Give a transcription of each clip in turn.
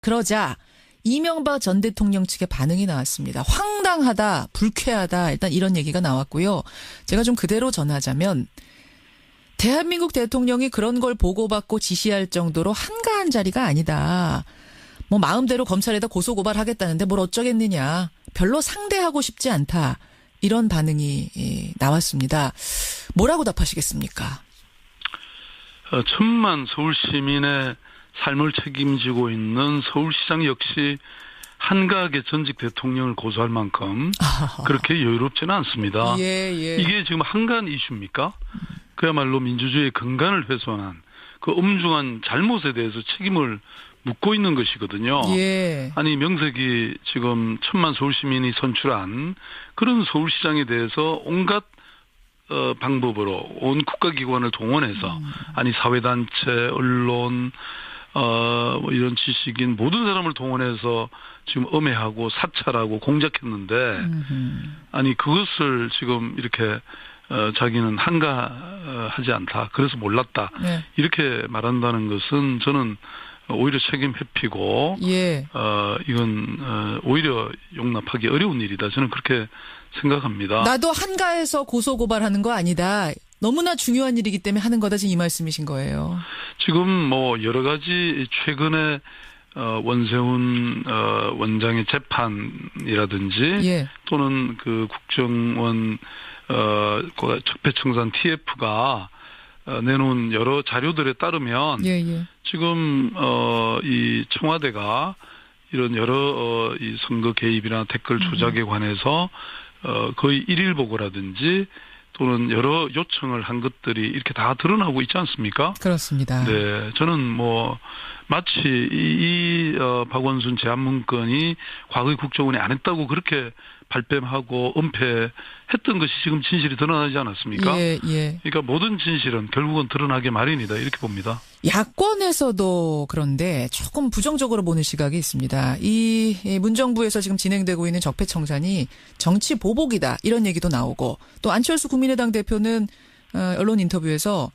그러자 이명박 전 대통령 측의 반응이 나왔습니다. 황당하다, 불쾌하다, 일단 이런 얘기가 나왔고요. 제가 좀 그대로 전하자면 대한민국 대통령이 그런 걸 보고받고 지시할 정도로 한가한 자리가 아니다. 뭐 마음대로 검찰에다 고소고발하겠다는데 뭘 어쩌겠느냐. 별로 상대하고 싶지 않다. 이런 반응이 나왔습니다. 뭐라고 답하시겠습니까? 1,000만 서울 시민의 삶을 책임지고 있는 서울시장 역시 한가하게 전직 대통령을 고소할 만큼 그렇게 여유롭지는 않습니다. 예. 이게 지금 한가한 이슈입니까? 그야말로 민주주의의 근간을 훼손한 그 엄중한 잘못에 대해서 책임을 묻고 있는 것이거든요. 예. 아니 명색이 지금 1,000만 서울시민이 선출한 그런 서울시장에 대해서 온갖 방법으로 온 국가기관을 동원해서 아니 사회단체, 언론, 뭐 이런 지식인 모든 사람을 동원해서 지금 엄해하고 사찰하고 공작했는데 아니 그것을 지금 이렇게 자기는 한가하지 않다. 그래서 몰랐다. 네. 이렇게 말한다는 것은 저는 오히려 책임 회피고 예. 이건 오히려 용납하기 어려운 일이다. 저는 그렇게 생각합니다. 나도 한가해서 고소고발하는 거 아니다. 너무나 중요한 일이기 때문에 하는 거다. 지금 이 말씀이신 거예요. 지금 뭐 여러 가지 최근에 원세훈 원장의 재판이라든지 예. 또는 그 국정원 적폐청산 TF가 내놓은 여러 자료들에 따르면 예. 지금 이 청와대가 이런 여러 이 선거 개입이나 댓글 조작에 관해서 거의 일일 보고라든지 또는 여러 요청을 한 것들이 이렇게 다 드러나고 있지 않습니까? 그렇습니다. 네, 저는 뭐 마치 이 박원순 제안 문건이 과거의 국정원이 안 했다고 그렇게 발뺌하고 은폐했던 것이 지금 진실이 드러나지 않았습니까? 예. 그러니까 모든 진실은 결국은 드러나게 마련이다 이렇게 봅니다. 야권에서도 그런데 조금 부정적으로 보는 시각이 있습니다. 이 문정부에서 지금 진행되고 있는 적폐청산이 정치 보복이다 이런 얘기도 나오고 또 안철수 국민의당 대표는 언론 인터뷰에서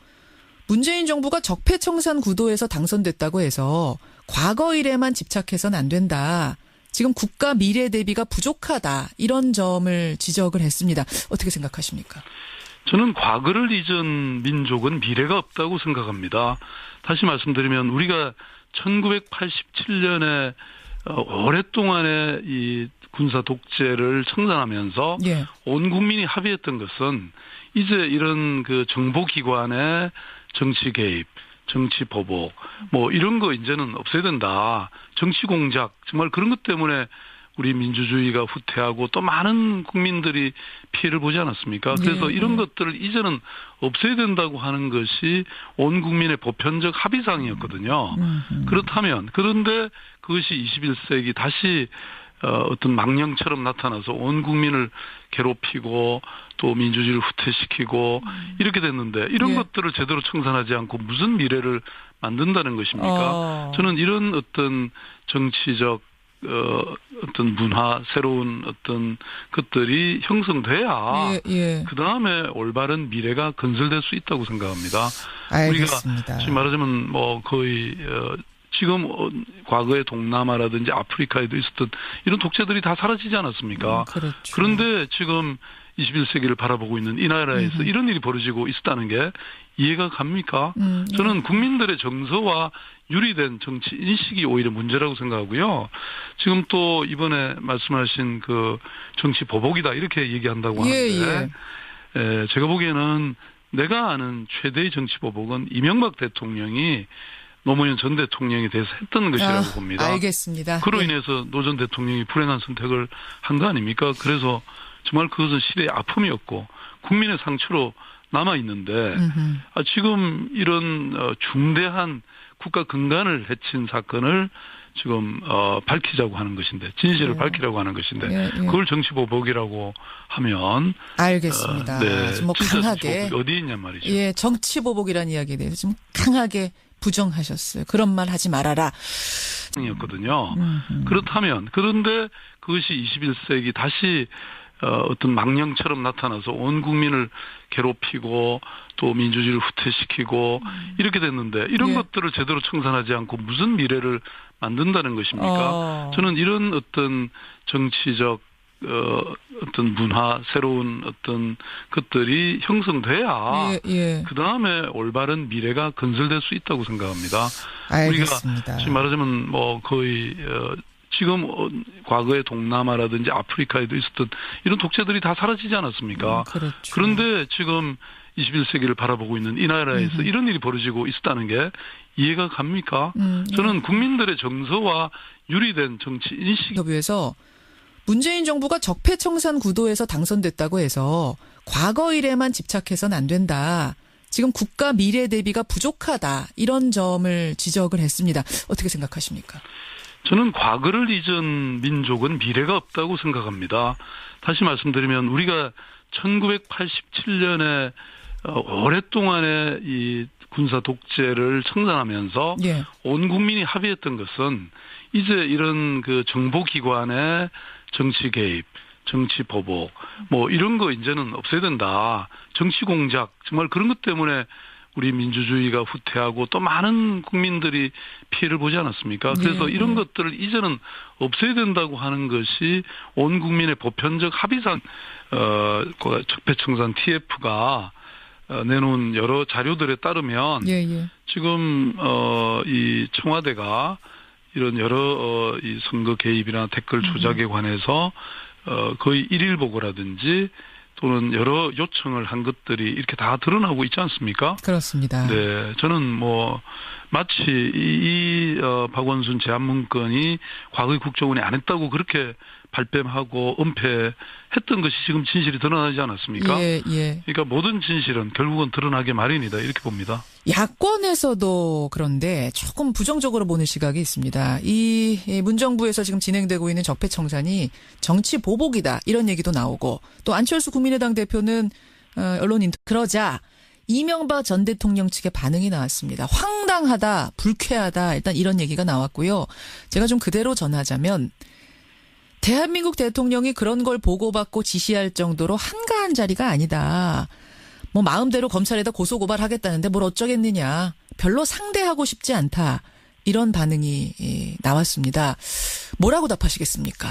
문재인 정부가 적폐청산 구도에서 당선됐다고 해서 과거 일에만 집착해서는 안 된다. 지금 국가 미래 대비가 부족하다. 이런 점을 지적을 했습니다. 어떻게 생각하십니까? 저는 과거를 잊은 민족은 미래가 없다고 생각합니다. 다시 말씀드리면 우리가 1987년에 오랫동안의 이 군사 독재를 청산하면서 예. 온 국민이 합의했던 것은 이제 이런 그 정보기관의 정치 개입, 정치 보복, 뭐 이런 거 이제는 없애야 된다. 정치 공작, 정말 그런 것 때문에 우리 민주주의가 후퇴하고 또 많은 국민들이 피해를 보지 않았습니까? 그래서 이런 것들을 이제는 없애야 된다고 하는 것이 온 국민의 보편적 합의사항이었거든요. 그렇다면, 그런데 그것이 21세기 다시 어떤 망령처럼 나타나서 온 국민을 괴롭히고 또 민주주의를 후퇴시키고 이렇게 됐는데 이런 것들을 제대로 청산하지 않고 무슨 미래를 만든다는 것입니까? 저는 이런 어떤 정치적 어떤 문화, 새로운 어떤 것들이 형성돼야 그 다음에 올바른 미래가 건설될 수 있다고 생각합니다. 알겠습니다. 우리가 지금 말하자면 뭐 거의 지금 과거의 동남아라든지 아프리카에도 있었던 이런 독재들이 다 사라지지 않았습니까? 그렇죠. 그런데 지금 21세기를 바라보고 있는 이 나라에서 이런 일이 벌어지고 있었다는 게 이해가 갑니까? 저는 국민들의 정서와 유리된 정치 인식이 오히려 문제라고 생각하고요. 지금 또 이번에 말씀하신 그 정치 보복이다 이렇게 얘기한다고 하는데 제가 보기에는 내가 아는 최대의 정치 보복은 이명박 대통령이 노무현 전 대통령에 대해서 했던 것이라고 봅니다. 알겠습니다. 그로 인해서 노 전 대통령이 불행한 선택을 한 거 아닙니까? 그래서 정말 그것은 시대의 아픔이었고 국민의 상처로 남아있는데 지금 이런 중대한 국가 근간을 해친 사건을 지금 밝히자고 하는 것인데 진실을 밝히라고 하는 것인데 그걸 정치보복이라고 하면 알겠습니다. 뭐 강하게 어디 있냔 말이죠. 예, 정치보복이라는 이야기에 대해서 좀 강하게 부정하셨어요. 그런 말 하지 말아라. 이었거든요. 그렇다면 그런데 그것이 21세기 다시 어떤 망령처럼 나타나서 온 국민을 괴롭히고 또 민주주의를 후퇴시키고 이렇게 됐는데 이런 예. 것들을 제대로 청산하지 않고 무슨 미래를 만든다는 것입니까? 저는 이런 어떤 정치적 어떤 문화, 새로운 어떤 것들이 형성돼야 그 다음에 올바른 미래가 건설될 수 있다고 생각합니다. 알겠습니다. 우리가 지금 말하자면 뭐 거의 지금 과거의 동남아라든지 아프리카에도 있었던 이런 독재들이 다 사라지지 않았습니까? 그렇죠. 그런데 지금 21세기를 바라보고 있는 이 나라에서 이런 일이 벌어지고 있었다는 게 이해가 갑니까? 저는 국민들의 정서와 유리된 정치 인식. 인터뷰에서 문재인 정부가 적폐청산 구도에서 당선됐다고 해서 과거 일에만 집착해서는 안 된다. 지금 국가 미래 대비가 부족하다. 이런 점을 지적을 했습니다. 어떻게 생각하십니까? 저는 과거를 잊은 민족은 미래가 없다고 생각합니다. 다시 말씀드리면 우리가 1987년에 오랫동안의 이 군사 독재를 청산하면서 예. 온 국민이 합의했던 것은 이제 이런 그 정보기관의 정치 개입, 정치 보복, 뭐 이런 거 이제는 없애야 된다. 정치 공작, 정말 그런 것 때문에 우리 민주주의가 후퇴하고 또 많은 국민들이 피해를 보지 않았습니까? 그래서 이런 것들을 이제는 없애야 된다고 하는 것이 온 국민의 보편적 합의상 적폐청산 TF가 내놓은 여러 자료들에 따르면 지금 이 청와대가 이런 여러 이 선거 개입이나 댓글 조작에 관해서 거의 일일 보고라든지 또는 여러 요청을 한 것들이 이렇게 다 드러나고 있지 않습니까? 그렇습니다. 네, 저는 뭐 마치 이 박원순 제안 문건이 과거의 국정원이 안 했다고 그렇게 발뺌하고 은폐했던 것이 지금 진실이 드러나지 않았습니까? 그러니까 모든 진실은 결국은 드러나게 마련이다 이렇게 봅니다. 야권에서도 그런데 조금 부정적으로 보는 시각이 있습니다. 이 문정부에서 지금 진행되고 있는 적폐청산이 정치 보복이다 이런 얘기도 나오고 또 안철수 국민의당 대표는 언론 인터뷰 그러자 이명박 전 대통령 측의 반응이 나왔습니다. 황당하다, 불쾌하다 일단 이런 얘기가 나왔고요. 제가 좀 그대로 전하자면 대한민국 대통령이 그런 걸 보고받고 지시할 정도로 한가한 자리가 아니다. 뭐 마음대로 검찰에다 고소고발하겠다는데 뭘 어쩌겠느냐. 별로 상대하고 싶지 않다. 이런 반응이 나왔습니다. 뭐라고 답하시겠습니까?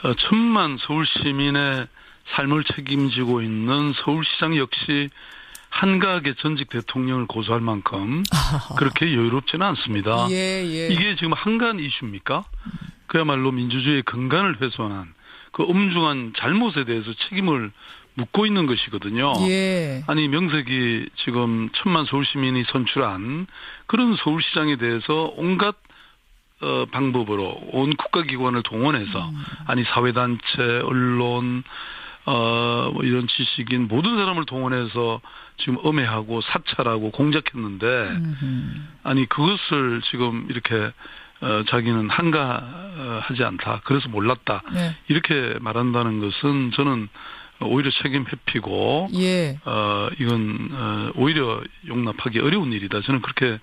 1,000만 서울 시민의 삶을 책임지고 있는 서울시장 역시 한가하게 전직 대통령을 고소할 만큼 그렇게 여유롭지는 않습니다. 이게 지금 한가한 이슈입니까? 그야말로 민주주의의 근간을 훼손한 그 엄중한 잘못에 대해서 책임을 묻고 있는 것이거든요. 아니 명색이 지금 1,000만 서울시민이 선출한 그런 서울시장에 대해서 온갖 방법으로 온 국가기관을 동원해서 아니 사회단체, 언론 뭐 이런 지식인 모든 사람을 동원해서 지금 엄해하고 사찰하고 공작했는데 아니 그것을 지금 이렇게 자기는 한가하지 않다. 그래서 몰랐다. 이렇게 말한다는 것은 저는 오히려 책임 회피고 이건 오히려 용납하기 어려운 일이다. 저는 그렇게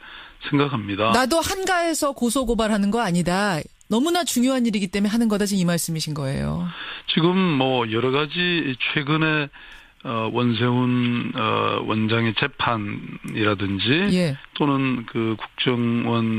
생각합니다. 나도 한가해서 고소고발하는 거 아니다. 너무나 중요한 일이기 때문에 하는 거다. 지금 이 말씀이신 거예요. 지금 뭐 여러 가지 최근에 원세훈 원장의 재판이라든지 또는 그 국정원